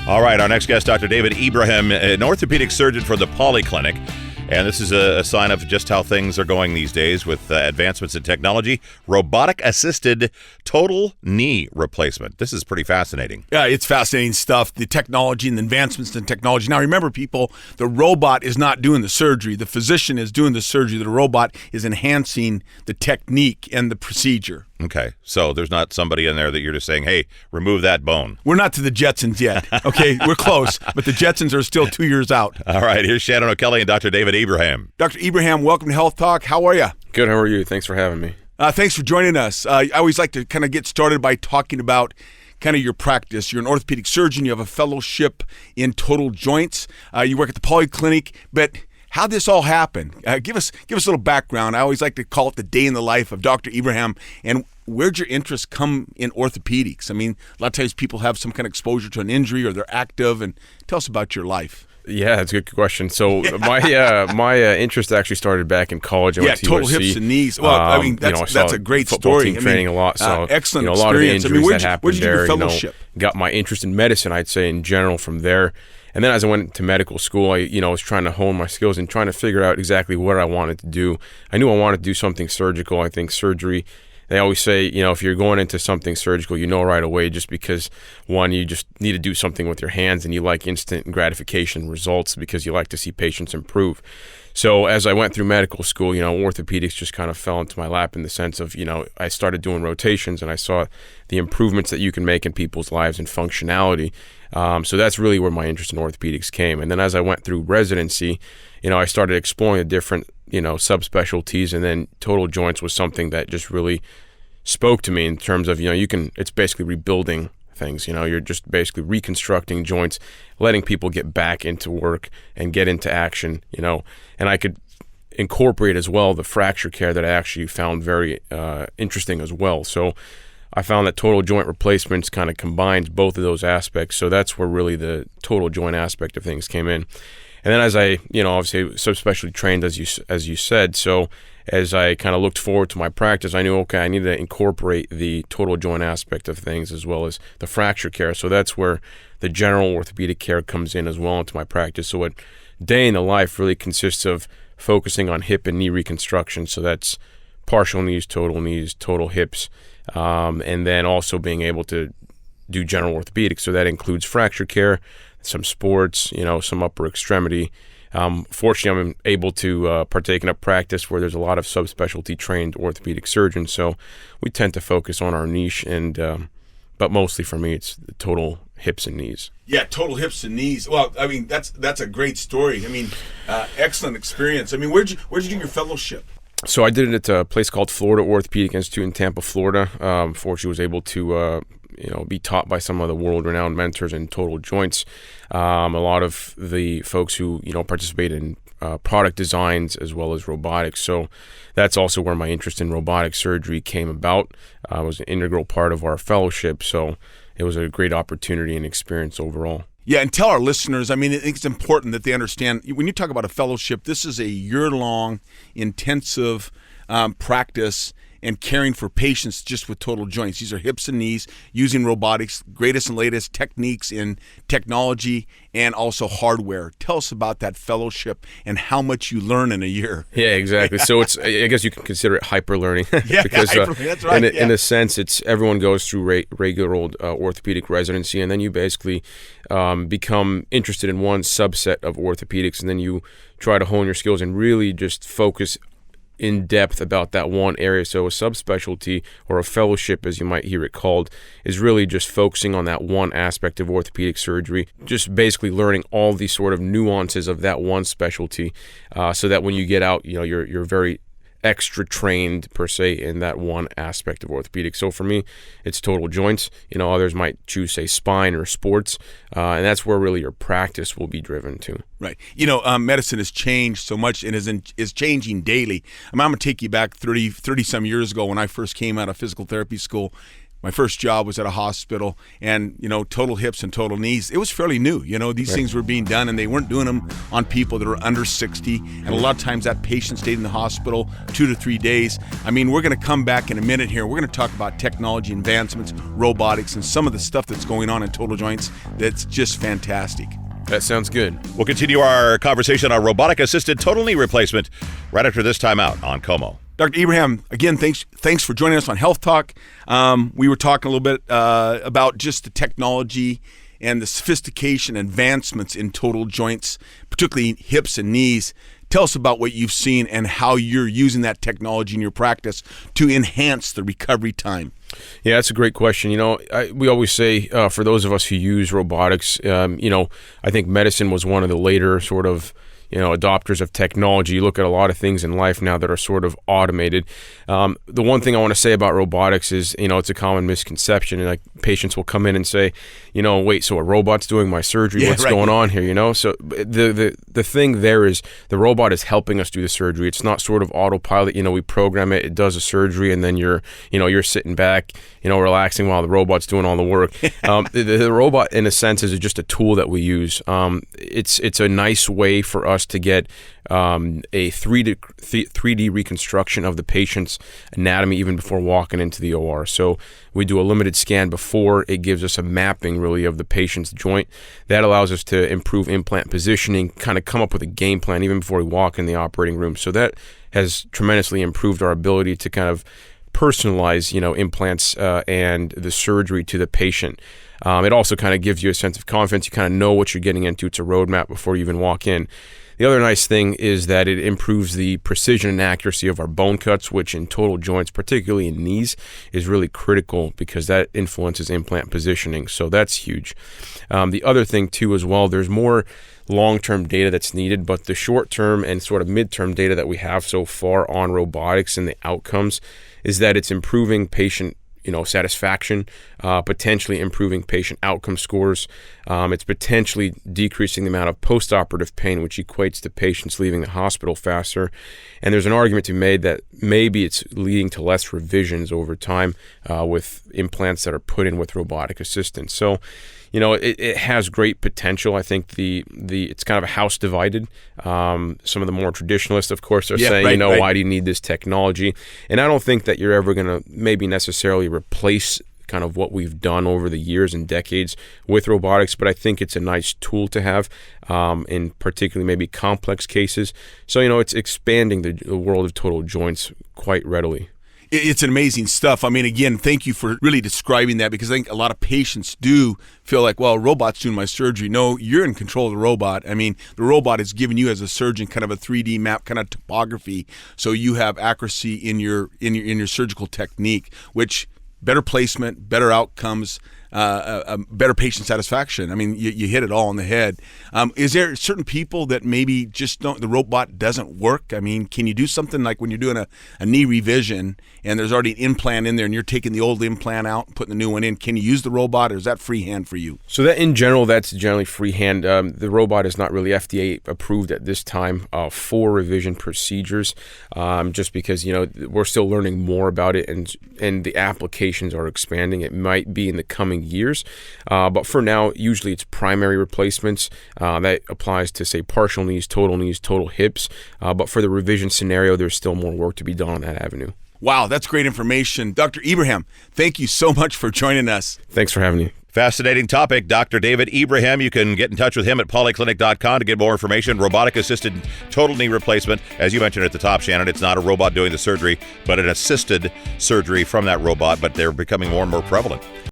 All right, our next guest, Dr. David Ibrahim, an orthopedic surgeon for the Polyclinic. And this is a sign of just how things are going these days with advancements in technology. Robotic-assisted total knee replacement. This is pretty fascinating. Yeah, it's fascinating stuff, the technology and the advancements in technology. Now, remember, people, the robot is not doing the surgery. The physician is doing the surgery. The robot is enhancing the technique and the procedure. Okay, so there's not somebody in there that you're just saying, hey, remove that bone. We're not to the Jetsons yet, okay? We're close, but the Jetsons are still 2 years out. All right, here's Shannon O'Kelly and Dr. David Ibrahim. Dr. Ibrahim, welcome to Health Talk. How are you? Good, how are you? Thanks for having me. Thanks for joining us. I always like to kind of get started by talking about kind of your practice. You're an orthopedic surgeon. You have a fellowship in total joints. You work at the Polyclinic, but how'd this all happen? Give us a little background. I always like to call it the day in the life of Dr. Ibrahim. And where'd your interest come in orthopedics? I mean, a lot of times people have some kind of exposure to an injury or they're active. And tell us about your life. Yeah, that's a good question. So my interest actually started back in college. I went to total USC. hips and knees. Well, I mean, that's a great football story. Team training a lot. So excellent a lot of the experience. injuries that happened where'd you do your there. fellowship? Got my interest in medicine, I'd say, in general from there. And then as I went to medical school, I was trying to hone my skills and trying to figure out exactly what I wanted to do. I knew I wanted to do something surgical. I think surgery, they always say, if you're going into something surgical, right away, just because, one, you just need to do something with your hands and you like instant gratification results because you like to see patients improve. So as I went through medical school, orthopedics just kind of fell into my lap in the sense of, I started doing rotations and I saw the improvements that you can make in people's lives and functionality. So that's really where my interest in orthopedics came. And then as I went through residency, I started exploring the different, subspecialties, and then total joints was something that just really spoke to me in terms of, it's basically rebuilding things. You're just basically reconstructing joints, letting people get back into work and get into action, and I could incorporate as well the fracture care that I actually found very interesting as well. So I found that total joint replacements kind of combines both of those aspects. So that's where really the total joint aspect of things came in. And then as I, obviously subspecialty trained, as you said, so as I kind of looked forward to my practice, I knew, okay, I need to incorporate the total joint aspect of things as well as the fracture care. So that's where the general orthopedic care comes in as well into my practice. So a day in the life really consists of focusing on hip and knee reconstruction. So that's partial knees, total hips, and then also being able to do general orthopedics. So that includes fracture care, some sports, some upper extremity. Fortunately, I'm able to partake in a practice where there's a lot of subspecialty trained orthopedic surgeons. So we tend to focus on our niche, and but mostly for me, it's the total hips and knees. Yeah, total hips and knees. Well, I mean, that's a great story. I mean, excellent experience. I mean, where'd you do your fellowship? So I did it at a place called Florida Orthopedic Institute in Tampa, Florida. Fortunately, was able to be taught by some of the world-renowned mentors in total joints. A lot of the folks who participate in product designs as well as robotics. So that's also where my interest in robotic surgery came about. It was an integral part of our fellowship. So it was a great opportunity and experience overall. Yeah, and tell our listeners, I mean, I think it's important that they understand, when you talk about a fellowship, this is a year-long, intensive practice and caring for patients just with total joints. These are hips and knees, using robotics, greatest and latest techniques in technology and also hardware. Tell us about that fellowship and how much you learn in a year. Yeah, exactly. So it's, I guess you can consider it hyper learning. Yeah, because that's right. In a sense, it's everyone goes through regular old orthopedic residency, and then you basically become interested in one subset of orthopedics, and then you try to hone your skills and really just focus in depth about that one area. So a subspecialty, or a fellowship as you might hear it called, is really just focusing on that one aspect of orthopedic surgery, just basically learning all these sort of nuances of that one specialty, so that when you get out, you're very extra trained per se in that one aspect of orthopedics. So for me, it's total joints. Others might choose, say, spine or sports, and that's where really your practice will be driven to. Right. Medicine has changed so much and is changing daily. I'm going to take you back 30 some years ago when I first came out of physical therapy school. My first job was at a hospital, and total hips and total knees. It was fairly new. These things were being done, and they weren't doing them on people that were under 60. And a lot of times that patient stayed in the hospital 2 to 3 days. We're going to come back in a minute here. We're going to talk about technology advancements, robotics, and some of the stuff that's going on in total joints that's just fantastic. That sounds good. We'll continue our conversation on robotic-assisted total knee replacement right after this time out on KOMO. Dr. Ibrahim, again, thanks for joining us on Health Talk. We were talking a little bit about just the technology and the sophistication advancements in total joints, particularly hips and knees. Tell us about what you've seen and how you're using that technology in your practice to enhance the recovery time. Yeah, that's a great question. We always say for those of us who use robotics, I think medicine was one of the later sort of adopters of technology. You look at a lot of things in life now that are sort of automated. The one thing I want to say about robotics is, it's a common misconception. And like patients will come in and say, wait, so a robot's doing my surgery? Yeah, What's right. going on here? So the thing there is the robot is helping us do the surgery. It's not sort of autopilot. We program it. It does a surgery, and then you're sitting back, relaxing while the robot's doing all the work. The robot, in a sense, is just a tool that we use. It's a nice way for us to get a 3D reconstruction of the patient's anatomy even before walking into the OR. So we do a limited scan before. It gives us a mapping really of the patient's joint. That allows us to improve implant positioning, kind of come up with a game plan even before we walk in the operating room. So that has tremendously improved our ability to kind of personalize, implants and the surgery to the patient. It also kind of gives you a sense of confidence. You kind of know what you're getting into. It's a roadmap before you even walk in. The other nice thing is that it improves the precision and accuracy of our bone cuts, which in total joints, particularly in knees, is really critical because that influences implant positioning. So that's huge. The other thing too as well, there's more long-term data that's needed, but the short-term and sort of mid-term data that we have so far on robotics and the outcomes is that it's improving patient satisfaction, potentially improving patient outcome scores. It's potentially decreasing the amount of post-operative pain, which equates to patients leaving the hospital faster. And there's an argument to be made that maybe it's leading to less revisions over time with implants that are put in with robotic assistance. So, it has great potential. I think it's kind of a house divided. Some of the more traditionalists, of course, are saying, right. Why do you need this technology? And I don't think that you're ever going to maybe necessarily replace kind of what we've done over the years and decades with robotics, but I think it's a nice tool to have in particularly maybe complex cases. So, it's expanding the world of total joints quite readily. It's amazing stuff. Again, thank you for really describing that, because I think a lot of patients do feel like, well, a robot's doing my surgery. No, you're in control of the robot. The robot is giving you as a surgeon kind of a 3D map, kind of topography, so you have accuracy in your surgical technique, which better placement, better outcomes, better patient satisfaction. You hit it all on the head. Is there certain people that maybe just the robot doesn't work? Can you do something like when you're doing a knee revision and there's already an implant in there and you're taking the old implant out and putting the new one in? Can you use the robot, or is that freehand for you? So that in general, that's generally freehand. The robot is not really FDA approved at this time for revision procedures, just because we're still learning more about it and the applications are expanding. It might be in the coming years, but for now, usually it's primary replacements. That applies to, say, partial knees, total hips. But for the revision scenario, there's still more work to be done on that avenue. Wow, that's great information. Dr. Ibrahim, thank you so much for joining us. Thanks for having me. Fascinating topic. Dr. David Ibrahim, you can get in touch with him at polyclinic.com to get more information. Robotic-assisted total knee replacement. As you mentioned at the top, Shannon, it's not a robot doing the surgery, but an assisted surgery from that robot, but they're becoming more and more prevalent.